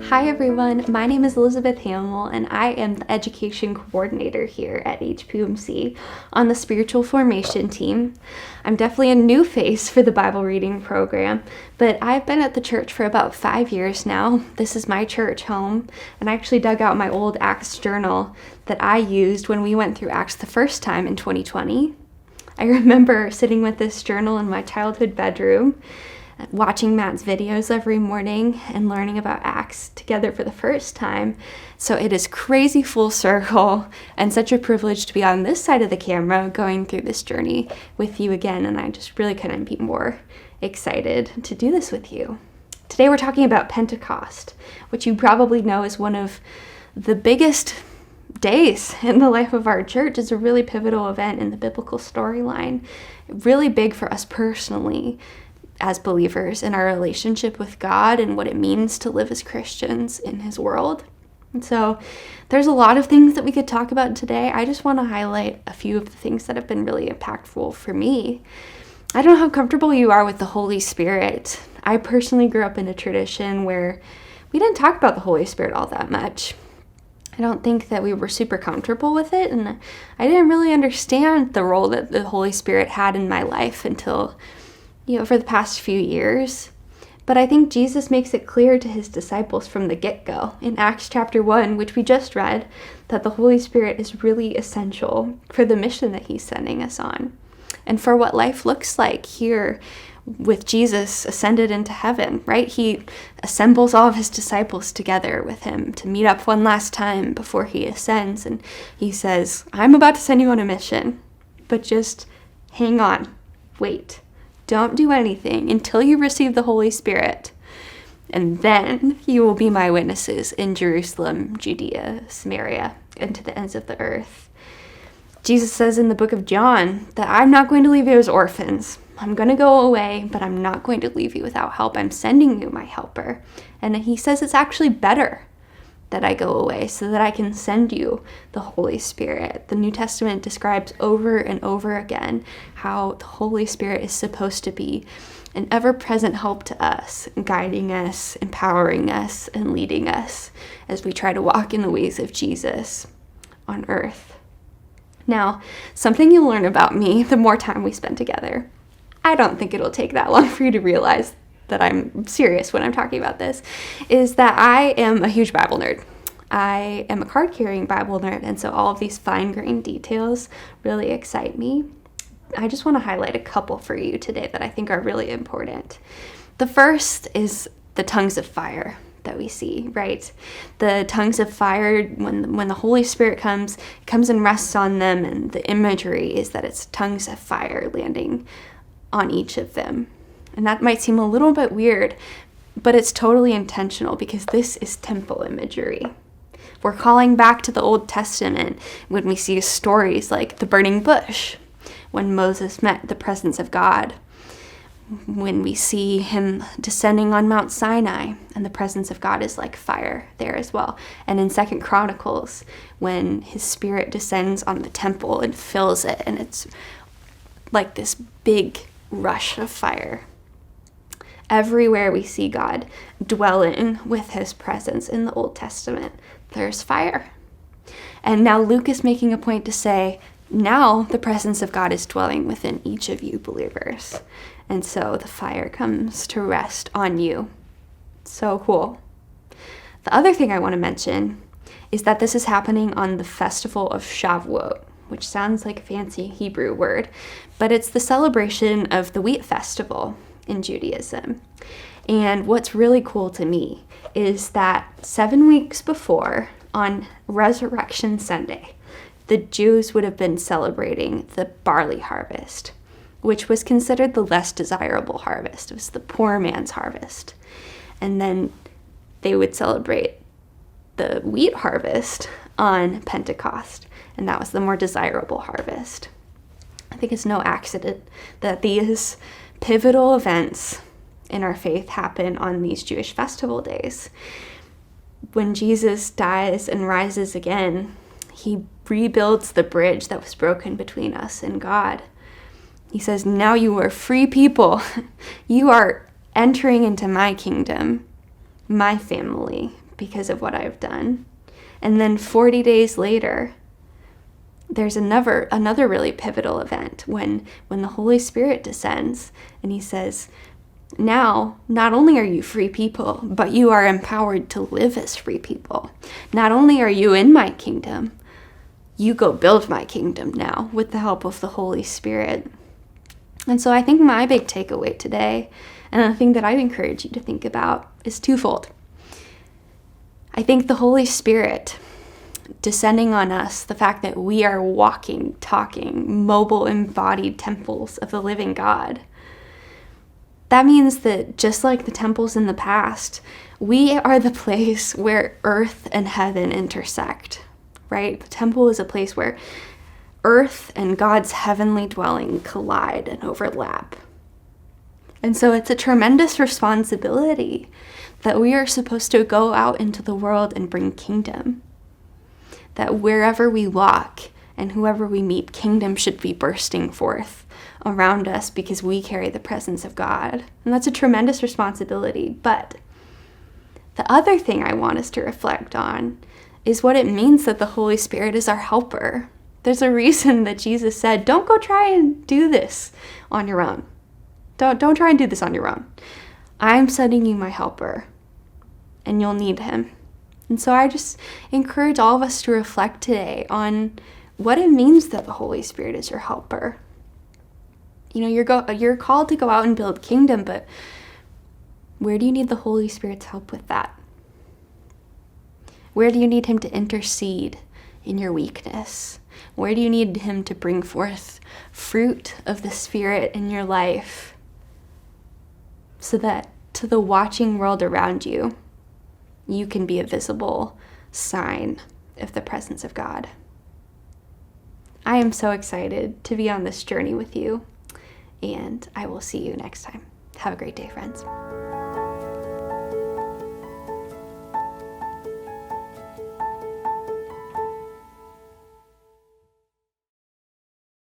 Hi everyone, my name is Elizabeth Hamill and I am the education coordinator here at HPMC on the spiritual formation team. I'm definitely a new face for the Bible reading program, but I've been at the church for about 5 years now. This is my church home, and I actually dug out my old Acts journal that I used when we went through Acts the first time in 2020. I remember sitting with this journal in my childhood bedroom, watching Matt's videos every morning and learning about Acts together for the first time. So it is crazy full circle and such a privilege to be on this side of the camera going through this journey with you again, and I just really couldn't be more excited to do this with you. Today we're talking about Pentecost, which you probably know is one of the biggest days in the life of our church. It's a really pivotal event in the biblical storyline, really big for us personally as believers in our relationship with God and what it means to live as Christians in His world. And so there's a lot of things that we could talk about today. I just want to highlight a few of the things that have been really impactful for me. I don't know how comfortable you are with the Holy Spirit. I personally grew up in a tradition where we didn't talk about the Holy Spirit all that much. I don't think that we were super comfortable with it, and I didn't really understand the role that the Holy Spirit had in my life until for the past few years. But I think Jesus makes it clear to His disciples from the get-go in Acts chapter 1, which we just read, that the Holy Spirit is really essential for the mission that He's sending us on and for what life looks like here with Jesus ascended into heaven, right? He assembles all of His disciples together with Him to meet up one last time before He ascends, and He says, I'm about to send you on a mission, but just hang on, wait. Don't do anything until you receive the Holy Spirit, and then you will be my witnesses in Jerusalem, Judea, Samaria, and to the ends of the earth. Jesus says in the book of John that I'm not going to leave you as orphans. I'm going to go away, but I'm not going to leave you without help. I'm sending you my helper. And He says it's actually better that I go away so that I can send you the Holy Spirit. The New Testament describes over and over again how the Holy Spirit is supposed to be an ever-present help to us, guiding us, empowering us, and leading us as we try to walk in the ways of Jesus on earth. Now, something you'll learn about me the more time we spend together. I don't think it'll take that long for you to realize that I'm serious when I'm talking about this, is that I am a huge Bible nerd. I am a card-carrying Bible nerd, and so all of these fine-grained details really excite me. I just want to highlight a couple for you today that I think are really important. The first is the tongues of fire that we see, right? The tongues of fire, when the Holy Spirit comes, it comes and rests on them, and the imagery is that it's tongues of fire landing on each of them. And that might seem a little bit weird, but it's totally intentional because this is temple imagery. We're calling back to the Old Testament when we see stories like the burning bush, when Moses met the presence of God, when we see him descending on Mount Sinai and the presence of God is like fire there as well. And in 2 Chronicles, when His Spirit descends on the temple and fills it, and it's like this big rush of fire. Everywhere we see God dwelling with His presence in the Old Testament, there's fire. And now Luke is making a point to say, now the presence of God is dwelling within each of you believers. And so the fire comes to rest on you. So cool. The other thing I want to mention is that this is happening on the festival of Shavuot, which sounds like a fancy Hebrew word, but it's the celebration of the wheat festival in Judaism. And what's really cool to me is that 7 weeks before, on Resurrection Sunday, the Jews would have been celebrating the barley harvest, which was considered the less desirable harvest. It was the poor man's harvest. And then they would celebrate the wheat harvest on Pentecost, and that was the more desirable harvest. I think it's no accident that these pivotal events in our faith happen on these Jewish festival days. When Jesus dies and rises again, He rebuilds the bridge that was broken between us and God. He says, now you are free people. You are entering into my kingdom, my family, because of what I've done. And then 40 days later, there's another really pivotal event when the Holy Spirit descends and he says, now, not only are you free people, but you are empowered to live as free people. Not only are you in my kingdom, you go build my kingdom now with the help of the Holy Spirit. And so I think my big takeaway today, and the thing that I'd encourage you to think about, is twofold. I think the Holy Spirit descending on us, the fact that we are walking, talking, mobile, embodied temples of the living God, that means that just like the temples in the past, we are the place where earth and heaven intersect, right? The temple is a place where earth and God's heavenly dwelling collide and overlap. And so it's a tremendous responsibility that we are supposed to go out into the world and bring kingdom. That wherever we walk and whoever we meet, kingdom should be bursting forth around us because we carry the presence of God. And that's a tremendous responsibility. But the other thing I want us to reflect on is what it means that the Holy Spirit is our helper. There's a reason that Jesus said, don't go try and do this on your own. Don't try and do this on your own. I'm sending you my helper, and you'll need him. And so I just encourage all of us to reflect today on what it means that the Holy Spirit is your helper. You know, you're called to go out and build kingdom, but where do you need the Holy Spirit's help with that? Where do you need him to intercede in your weakness? Where do you need him to bring forth fruit of the Spirit in your life so that to the watching world around you, you can be a visible sign of the presence of God? I am so excited to be on this journey with you, and I will see you next time. Have a great day, friends.